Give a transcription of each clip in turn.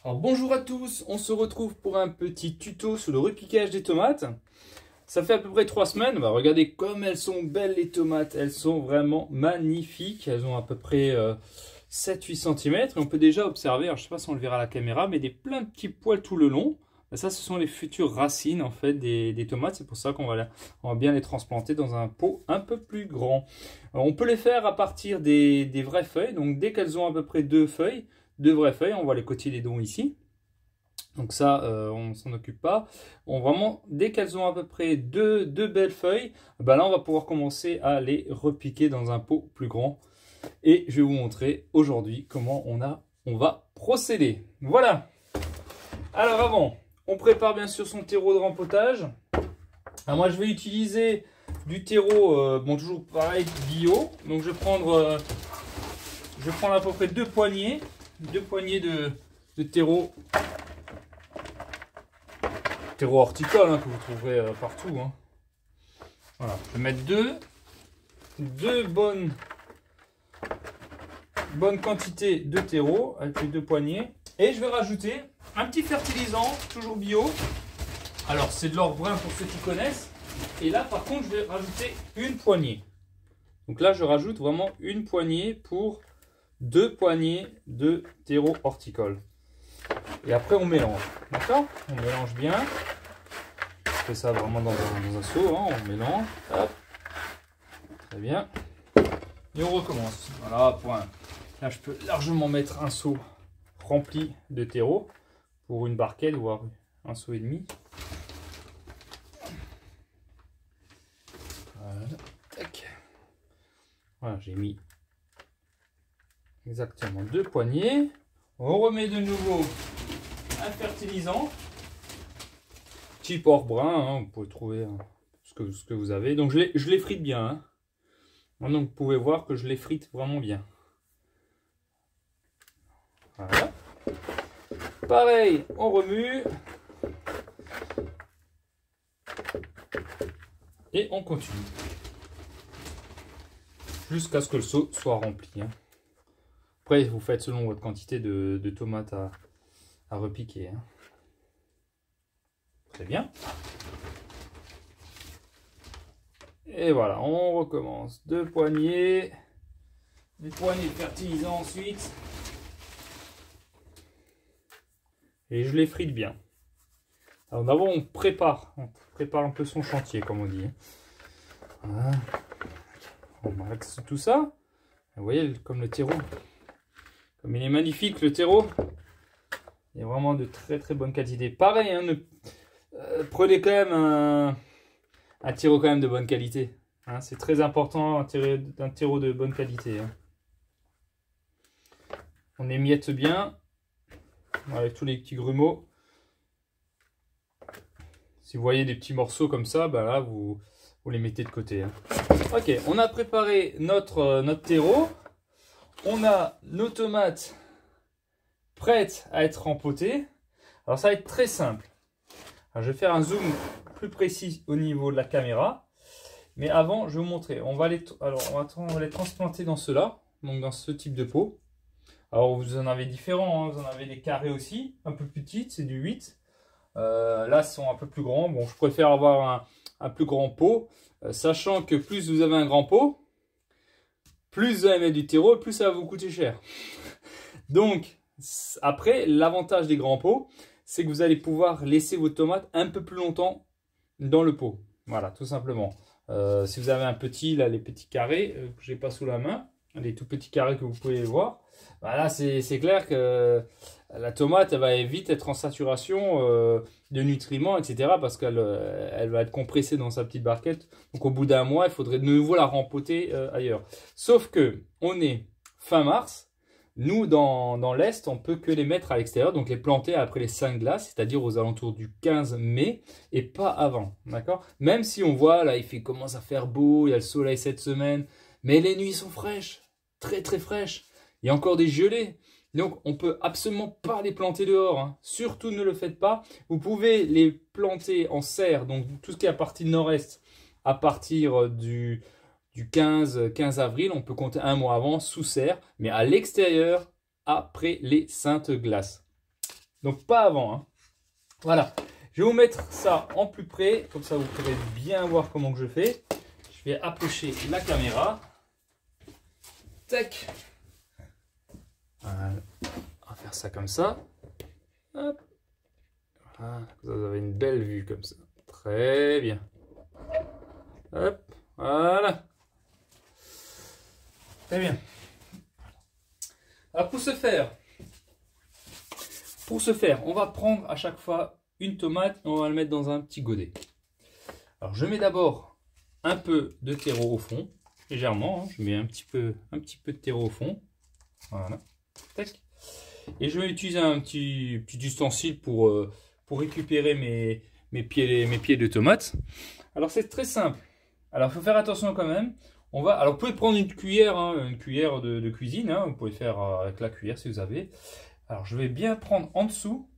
Alors bonjour à tous, on se retrouve pour un petit tuto sur le repiquage des tomates. Ça fait à peu près 3 semaines, regardez comme elles sont belles les tomates, elles sont vraiment magnifiques. Elles ont à peu près 7-8 cm et on peut déjà observer, alors je ne sais pas si on le verra à la caméra, mais plein de petits poils tout le long. Ça ce sont les futures racines en fait des tomates, c'est pour ça qu'on va bien les transplanter dans un pot un peu plus grand. Alors, on peut les faire à partir des vraies feuilles, donc dès qu'elles ont à peu près 2 vraies feuilles, on voit les cotylédons ici. Donc ça, on ne s'en occupe pas. Dès qu'elles ont à peu près deux belles feuilles, là on va pouvoir commencer à les repiquer dans un pot plus grand. Et je vais vous montrer aujourd'hui comment on va procéder. Voilà. Alors avant, on prépare bien sûr son terreau de rempotage. Alors moi je vais utiliser du terreau, toujours pareil, bio. Donc je vais prendre à peu près 2 poignées de terreau. Terreau horticole que vous trouverez partout. Voilà, je vais mettre deux bonnes quantités de terreau avec les 2 poignées. Et je vais rajouter un petit fertilisant, toujours bio. Alors c'est de l'or brun pour ceux qui connaissent. Et là par contre je vais rajouter une poignée. Donc là je rajoute vraiment une poignée pour 2 poignées de terreau horticole. Et après on mélange, d'accord? On mélange bien. On fait ça vraiment dans un seau, on mélange. Hop. Très bien. Et on recommence. Voilà, point. Là je peux largement mettre un seau rempli de terreau pour une barquette, voire un seau et demi. Voilà. Tac. Voilà, j'ai mis exactement 2 poignées. On remet de nouveau un fertilisant type or brun, vous pouvez trouver ce que vous avez. Donc je les frite bien. Donc vous pouvez voir que je les frite vraiment bien. Voilà. Pareil, on remue. Et on continue. Jusqu'à ce que le seau soit rempli. Après, vous faites selon votre quantité de tomates à repiquer. Très bien. Et voilà, on recommence. 2 poignées. Des poignées de fertilisant ensuite. Et je les frite bien. Alors d'abord, on prépare un peu son chantier, comme on dit. Voilà. On maxe tout ça. Vous voyez, comme le terreau. Comme il est magnifique le terreau, il est vraiment de très bonne qualité. Pareil, prenez quand même un terreau quand même de bonne qualité. C'est très important un terreau de bonne qualité. On émiette bien avec tous les petits grumeaux. Si vous voyez des petits morceaux comme ça, là vous les mettez de côté. Ok, on a préparé notre terreau. On a nos tomates prêtes à être rempotées. Alors ça va être très simple. Alors, je vais faire un zoom plus précis au niveau de la caméra. Mais avant, je vais vous montrer. On va les transplanter dans cela, donc dans ce type de pot. Alors vous en avez différents, vous en avez des carrés aussi, un peu plus petites, c'est du 8. Là, ce sont un peu plus grands. Bon, je préfère avoir un plus grand pot, sachant que plus vous avez un grand pot, plus vous allez mettre du terreau, plus ça va vous coûter cher. Donc, après, l'avantage des grands pots, c'est que vous allez pouvoir laisser vos tomates un peu plus longtemps dans le pot. Voilà, tout simplement. Si vous avez un petit, là, les petits carrés, que je n'ai pas sous la main, les tout petits carrés que vous pouvez voir, là, c'est clair que la tomate, elle va vite être en saturation de nutriments, etc. parce qu'elle va être compressée dans sa petite barquette. Donc au bout d'un mois, il faudrait de nouveau la rempoter ailleurs. Sauf que on est fin mars. Nous, dans l'Est, on peut que les mettre à l'extérieur, donc les planter après les 5 glaces, c'est-à-dire aux alentours du 15 mai, et pas avant, d'accord? Même si on voit, là, commence à faire beau, il y a le soleil cette semaine, mais les nuits sont fraîches, très fraîches. Il y a encore des gelées. Donc, on ne peut absolument pas les planter dehors. Surtout, ne le faites pas. Vous pouvez les planter en serre, donc tout ce qui est à partir nord-est, à partir du 15 avril. On peut compter un mois avant, sous serre, mais à l'extérieur, après les saintes glaces. Donc pas avant. Hein. Voilà. Je vais vous mettre ça en plus près. Comme ça, vous pourrez bien voir comment que je fais. Je vais approcher la caméra. Tac. Voilà. On va faire ça comme ça. Hop. Voilà. Vous avez une belle vue comme ça. Très bien. Hop. Voilà. Très bien. Alors pour ce faire, on va prendre à chaque fois une tomate et on va le mettre dans un petit godet. Alors je mets d'abord un peu de terreau au fond, légèrement, hein, je mets un petit peu de terreau au fond. Voilà. Tac. Et je vais utiliser un petit ustensile pour récupérer mes pieds de tomates. Alors c'est très simple. Alors il faut faire attention quand même. Alors vous pouvez prendre une cuillère, hein, une cuillère de cuisine, hein, vous pouvez faire avec la cuillère si vous avez. Alors je vais bien prendre en dessous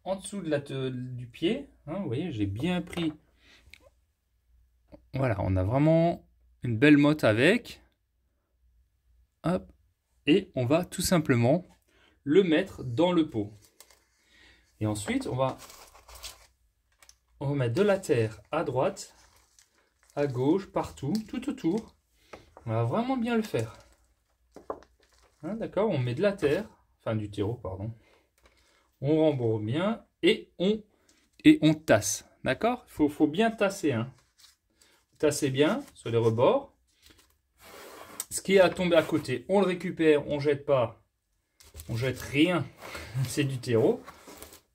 du pied, hein, vous voyez, j'ai bien pris. Voilà, on a vraiment une belle motte avec. Hop, et on va tout simplement le mettre dans le pot. Et ensuite on va mettre de la terre à droite, à gauche, partout, tout autour. On va vraiment bien le faire. Hein, d'accord, on met de la terre, enfin du terreau, pardon. On rembourre bien et on tasse. D'accord, il faut bien tasser. Hein. Tassez bien sur les rebords. Ce qui est à tomber à côté, on le récupère, on jette pas, on jette rien. C'est du terreau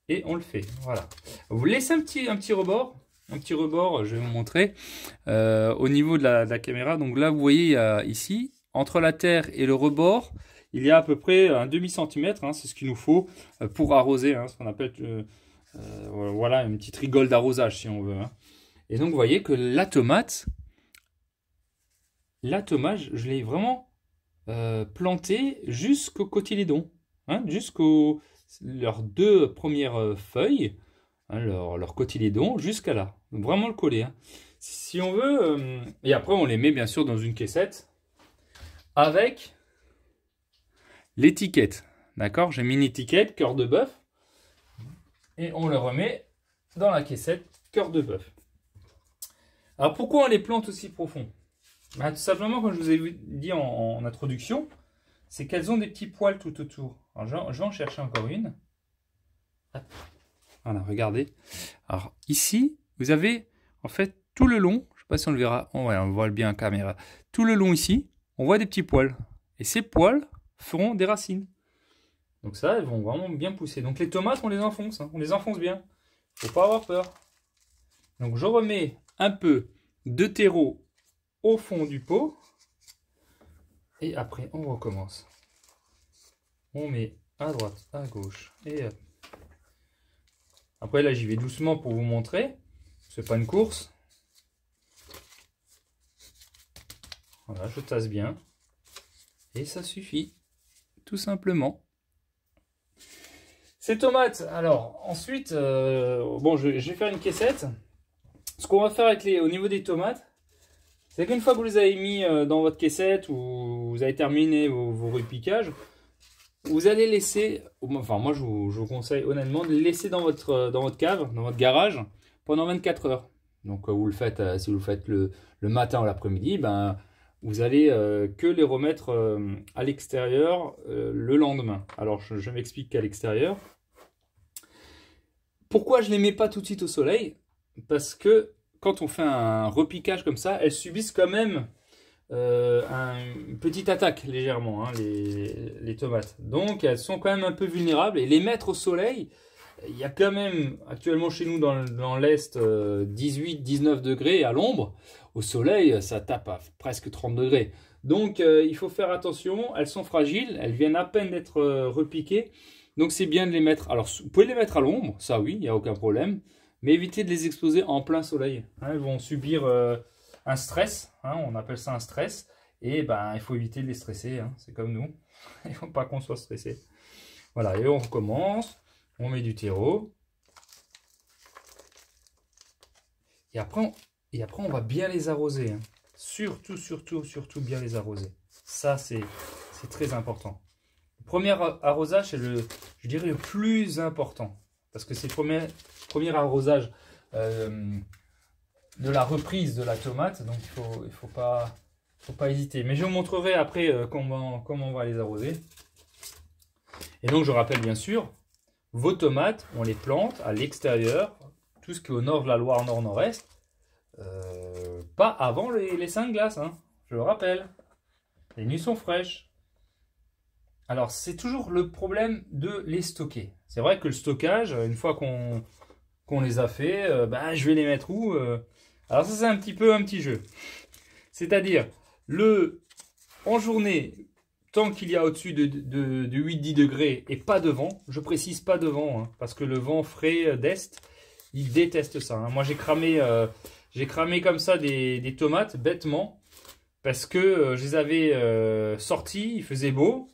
et on le fait. Voilà. Vous laissez un petit rebord. Un petit rebord, je vais vous montrer, au niveau de la caméra. Donc là, vous voyez ici, entre la terre et le rebord, il y a à peu près un demi-centimètre. Hein, c'est ce qu'il nous faut pour arroser, hein, ce qu'on appelle voilà, une petite rigole d'arrosage si on veut. Hein. Et donc, vous voyez que la tomate, je l'ai vraiment plantée jusqu'au cotylédon, hein, jusqu'aux leurs deux premières feuilles. Hein, leur cotylédon jusqu'à là, vraiment le coller. Hein. Si on veut, et après on les met bien sûr dans une caissette avec l'étiquette. D'accord, j'ai mis une étiquette cœur de bœuf et on le remet dans la caissette cœur de bœuf. Alors pourquoi on les plante aussi profond? Tout simplement, comme je vous ai dit en introduction, c'est qu'elles ont des petits poils tout autour. Alors, je vais en chercher encore une. Hop. Voilà, regardez. Alors ici, vous avez en fait tout le long, je ne sais pas si on le verra, ouais, on voit bien en caméra, tout le long ici, on voit des petits poils. Et ces poils feront des racines. Donc ça, elles vont vraiment bien pousser. Donc les tomates, on les enfonce, hein, on les enfonce bien. Il ne faut pas avoir peur. Donc je remets un peu de terreau au fond du pot. Et après, on recommence. On met à droite, à gauche, et hop. Après là j'y vais doucement pour vous montrer, c'est pas une course. Voilà, je tasse bien. Et ça suffit, tout simplement. Ces tomates, alors ensuite, bon je vais faire une caissette. Ce qu'on va faire avec au niveau des tomates, c'est qu'une fois que vous les avez mis dans votre caissette ou vous avez terminé vos repiquages, vous allez laisser, enfin moi je vous conseille honnêtement de les laisser dans votre cave, dans votre garage, pendant 24 heures. Donc vous le faites, si vous le faites le matin ou l'après-midi, ben, vous allez que les remettre à l'extérieur le lendemain. Alors je m'explique qu'à l'extérieur. Pourquoi je ne les mets pas tout de suite au soleil? Parce que quand on fait un repiquage comme ça, elles subissent quand même une petite attaque légèrement, hein, les tomates. Donc elles sont quand même un peu vulnérables et les mettre au soleil, il y a quand même actuellement chez nous dans l'Est 18-19 degrés à l'ombre. Au soleil ça tape à presque 30 degrés. Donc il faut faire attention, elles sont fragiles, elles viennent à peine d'être repiquées. Donc c'est bien de les mettre, alors vous pouvez les mettre à l'ombre, ça oui, il n'y a aucun problème. Mais évitez de les exposer en plein soleil. Hein, elles vont subir un stress, hein, on appelle ça un stress. Et ben, il faut éviter de les stresser, hein, c'est comme nous. Il ne faut pas qu'on soit stressé. Voilà, et on recommence. On met du terreau. Et après, on va bien les arroser. Hein. Surtout bien les arroser. Ça, c'est très important. Le premier arrosage, c'est je dirais le plus important. Parce que c'est le premier arrosage de la reprise de la tomate. Donc il faut pas hésiter. Mais je vous montrerai après comment on va les arroser. Et donc je rappelle bien sûr, vos tomates, on les plante à l'extérieur, tout ce qui est au nord de la Loire, nord-nord-est, pas avant les 5 glaces, hein, je le rappelle. Les nuits sont fraîches. Alors c'est toujours le problème de les stocker. C'est vrai que le stockage, une fois qu'on les a fait, je vais les mettre où Alors ça c'est un petit jeu. C'est-à-dire, en journée, tant qu'il y a au-dessus de 8-10 degrés et pas de vent, je précise pas de vent, hein, parce que le vent frais d'est, il déteste ça. Hein. Moi j'ai cramé comme ça des tomates, bêtement, parce que je les avais sorties, il faisait beau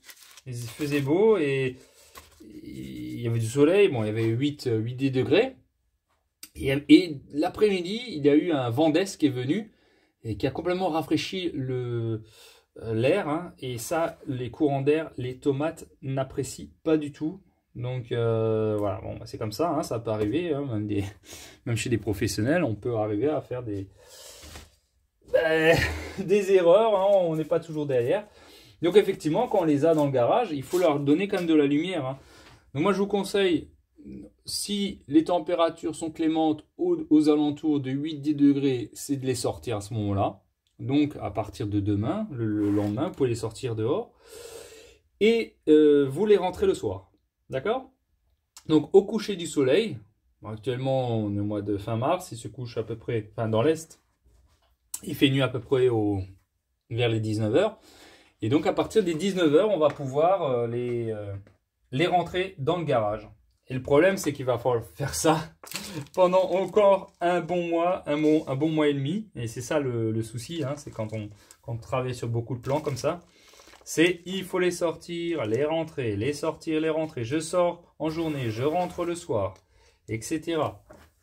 et il y avait du soleil, bon il y avait 8-10 degrés. Et l'après-midi, il y a eu un vent d'est qui est venu et qui a complètement rafraîchi l'air. Hein, et ça, les courants d'air, les tomates n'apprécient pas du tout. Donc voilà, bon, c'est comme ça, hein, ça peut arriver. Hein, même chez des professionnels, on peut arriver à faire des erreurs. Hein, on n'est pas toujours derrière. Donc effectivement, quand on les a dans le garage, il faut leur donner quand même de la lumière. Hein. Donc moi, je vous conseille... Si les températures sont clémentes aux alentours de 8-10 degrés, c'est de les sortir à ce moment-là. Donc à partir de demain, le lendemain, vous pouvez les sortir dehors. Et vous les rentrez le soir. D'accord? Donc au coucher du soleil, actuellement on est au mois de fin mars, il se couche à peu près, enfin dans l'est, il fait nuit à peu près vers les 19 h. Et donc à partir des 19 h, on va pouvoir les rentrer dans le garage. Et le problème, c'est qu'il va falloir faire ça pendant encore un bon mois et demi. Et c'est ça le souci, hein, c'est quand on travaille sur beaucoup de plans comme ça. C'est il faut les sortir, les rentrer, les sortir, les rentrer. Je sors en journée, je rentre le soir, etc.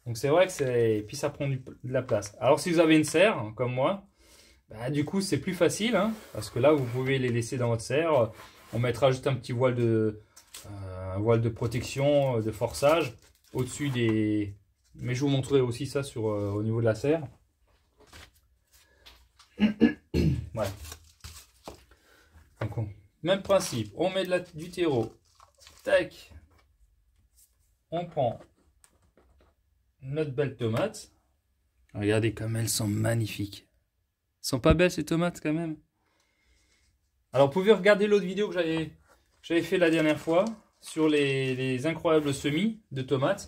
Donc c'est vrai que et puis ça prend de la place. Alors si vous avez une serre, hein, comme moi, du coup c'est plus facile, hein, parce que là vous pouvez les laisser dans votre serre. On mettra juste un petit voile de protection, de forçage au-dessus des... Mais je vous montrerai aussi ça au niveau de la serre. Voilà. Donc, même principe, on met du terreau. Tac. On prend notre belle tomate. Regardez comme elles sont magnifiques. Elles sont pas belles ces tomates quand même. Alors vous pouvez regarder l'autre vidéo que j'avais fait la dernière fois sur les incroyables semis de tomates.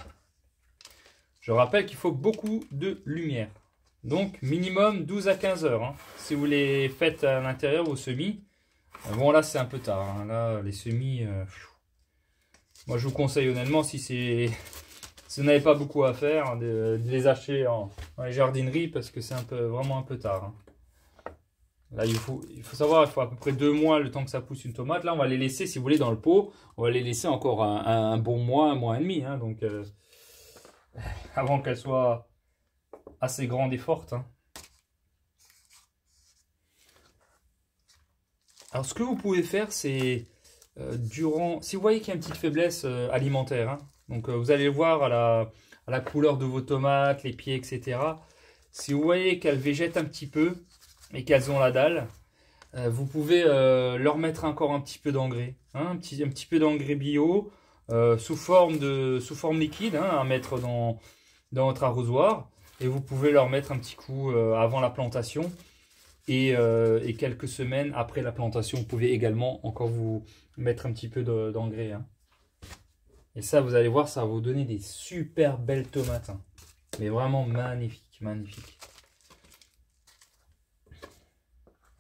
Je rappelle qu'il faut beaucoup de lumière. Donc minimum 12 à 15 heures. Hein. Si vous les faites à l'intérieur, vos semis. Bon là c'est un peu tard. Hein. Là les semis... moi je vous conseille honnêtement si vous n'avez pas beaucoup à faire, de les acheter dans les jardineries parce que c'est vraiment un peu tard. Hein. Là, il faut savoir, il faut à peu près 2 mois le temps que ça pousse une tomate. Là, on va les laisser, si vous voulez, dans le pot. On va les laisser encore un bon mois, un mois et demi. Hein, donc, avant qu'elles soient assez grandes et fortes. Hein. Alors, ce que vous pouvez faire, c'est si vous voyez qu'il y a une petite faiblesse alimentaire, hein, donc vous allez le voir à la couleur de vos tomates, les pieds, etc. Si vous voyez qu'elles végètent un petit peu, et qu'elles ont la dalle, vous pouvez leur mettre encore un petit peu d'engrais, hein, un petit peu d'engrais bio sous forme liquide, hein, à mettre dans votre arrosoir, et vous pouvez leur mettre un petit coup avant la plantation et quelques semaines après la plantation, vous pouvez également encore vous mettre un petit peu d'engrais. Hein. Et ça, vous allez voir, ça va vous donner des super belles tomates, hein, mais vraiment magnifiques, magnifiques.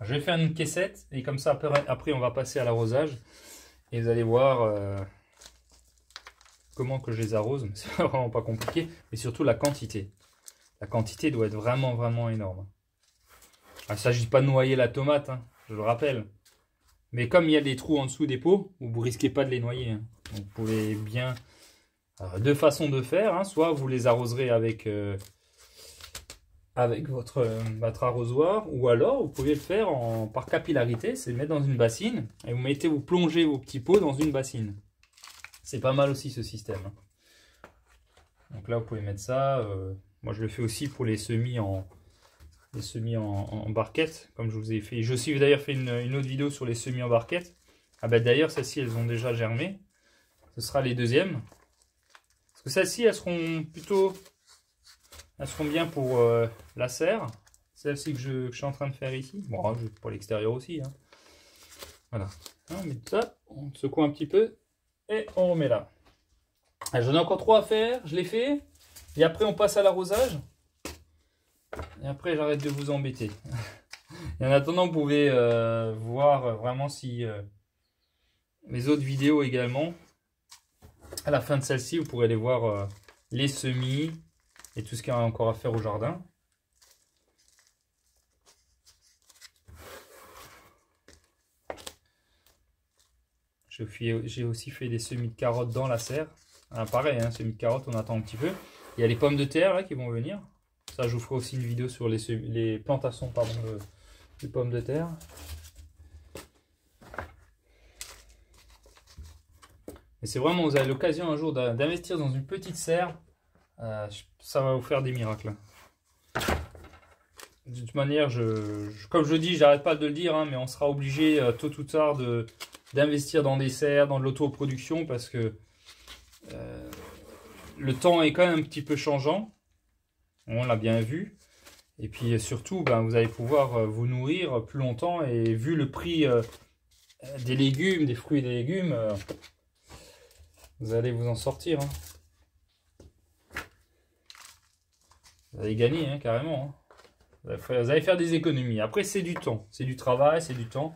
Je vais faire une caissette et comme ça après on va passer à l'arrosage et vous allez voir comment que je les arrose. C'est vraiment pas compliqué, mais surtout la quantité. La quantité doit être vraiment vraiment énorme. Il ne s'agit pas de noyer la tomate, hein, je le rappelle. Mais comme il y a des trous en dessous des pots, vous risquez pas de les noyer. Hein. Donc vous pouvez bien... deux façons de faire, hein, soit vous les arroserez avec avec votre arrosoir, ou alors vous pouvez le faire par capillarité, c'est le mettre dans une bassine et vous plongez vos petits pots dans une bassine. C'est pas mal aussi ce système. Donc là vous pouvez mettre ça. Moi je le fais aussi pour les semis en barquette, comme je vous ai fait. J'ai aussi d'ailleurs fait une autre vidéo sur les semis en barquette. Ah ben d'ailleurs celles-ci elles ont déjà germé. Ce sera les deuxièmes. Parce que celles-ci elles seront bien pour la serre. Celle-ci que je suis en train de faire ici. Bon, pour l'extérieur aussi. Hein. Voilà. On met ça, on secoue un petit peu et on remet là. J'en ai encore 3 à faire, je les fais. Et après on passe à l'arrosage. Et après j'arrête de vous embêter. Et en attendant, vous pouvez voir vraiment si mes autres vidéos également. À la fin de celle-ci, vous pourrez aller voir les semis et tout ce qu'il y a encore à faire au jardin. J'ai aussi fait des semis de carottes dans la serre. Ah, pareil, hein, semis de carottes, on attend un petit peu. Il y a les pommes de terre là qui vont venir. Ça, je vous ferai aussi une vidéo sur les plantations de pommes de terre. Et c'est vraiment, vous avez l'occasion un jour d'investir dans une petite serre. Ça va vous faire des miracles. De toute manière, comme je dis, j'arrête pas de le dire, hein, mais on sera obligé tôt ou tard d'investir dans des serres, dans de l'autoproduction, parce que le temps est quand même un petit peu changeant. On l'a bien vu. Et puis surtout, vous allez pouvoir vous nourrir plus longtemps. Et vu le prix des légumes, des fruits et des légumes, vous allez vous en sortir. Hein. Vous allez gagner, hein, carrément. Hein. Vous allez faire des économies. Après, c'est du temps. C'est du travail, c'est du temps.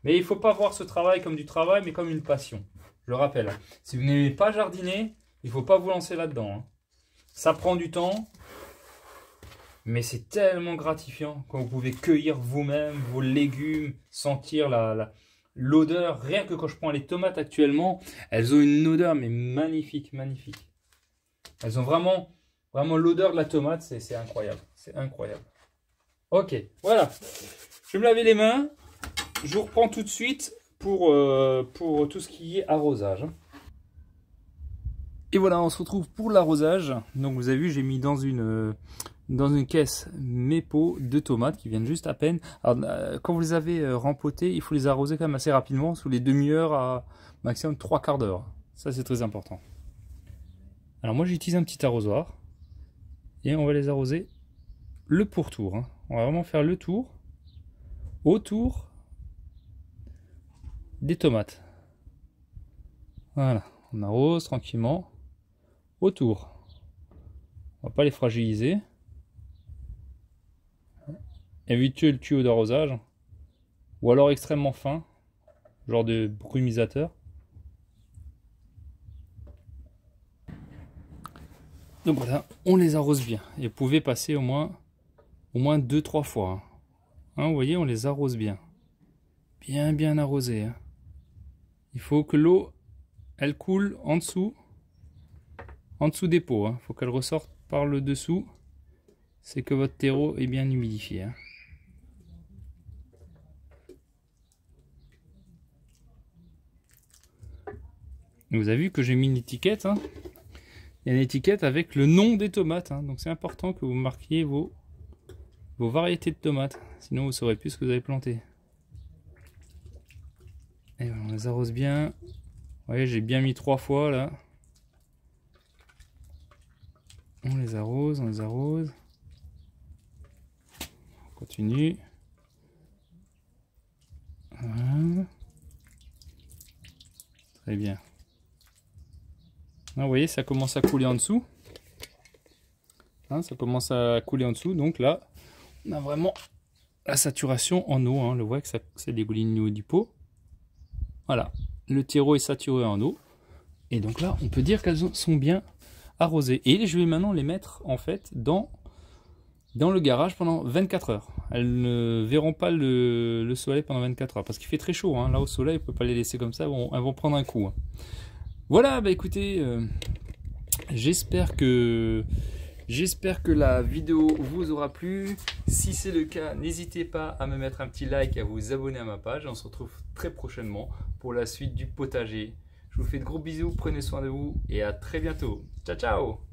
Mais il ne faut pas voir ce travail comme du travail, mais comme une passion. Je le rappelle. Hein. Si vous n'aimez pas jardiner, il ne faut pas vous lancer là-dedans. Hein. Ça prend du temps. Mais c'est tellement gratifiant quand vous pouvez cueillir vous-même vos légumes, sentir l'odeur. Rien que quand je prends les tomates actuellement, elles ont une odeur mais magnifique, magnifique. Elles ont vraiment l'odeur de la tomate, c'est incroyable. C'est incroyable. Ok, voilà. Je vais me laver les mains. Je vous reprends tout de suite pour tout ce qui est arrosage. Et voilà, on se retrouve pour l'arrosage. Donc vous avez vu, j'ai mis dans une caisse mes pots de tomates qui viennent juste à peine. Alors, quand vous les avez rempotés, il faut les arroser quand même assez rapidement, sous les demi-heures à maximum 3/4 d'heure. Ça, c'est très important. Alors moi, j'utilise un petit arrosoir et on va les arroser le pourtour. Hein. On va vraiment faire le tour, autour des tomates. Voilà, on arrose tranquillement autour. On va pas les fragiliser. Évitez le tuyau d'arrosage, ou alors extrêmement fin, genre de brumisateur. Donc voilà, on les arrose bien. Et vous pouvez passer au moins 2-3 fois. Hein, vous voyez, on les arrose bien. Bien arrosé. Hein. Il faut que l'eau, elle coule en dessous des pots. Il faut qu'elle ressorte par le dessous. C'est que votre terreau est bien humidifié. Hein. Vous avez vu que j'ai mis une étiquette. Hein. Il y a une étiquette avec le nom des tomates. Hein. Donc c'est important que vous marquiez vos variétés de tomates. Sinon vous ne saurez plus ce que vous avez planté. Et voilà, on les arrose bien. Vous voyez, j'ai bien mis 3 fois là. On les arrose, on les arrose. On continue. Voilà. Très bien. Là, vous voyez, ça commence à couler en dessous. Hein, ça commence à couler en dessous. Donc là, on a vraiment la saturation en eau. Hein. On voit que ça dégouline au niveau du pot. Voilà. Le terreau est saturé en eau. Et donc là, on peut dire qu'elles sont bien arrosées. Et je vais maintenant les mettre en fait dans le garage pendant 24 heures. Elles ne verront pas le soleil pendant 24 heures. Parce qu'il fait très chaud. Hein. Là, au soleil, on ne peut pas les laisser comme ça. Elles vont prendre un coup. Hein. Voilà, bah écoutez, j'espère que J'espère que la vidéo vous aura plu. Si c'est le cas, n'hésitez pas à me mettre un petit like et à vous abonner à ma page. On se retrouve très prochainement pour la suite du potager. Je vous fais de gros bisous, prenez soin de vous et à très bientôt. Ciao, ciao!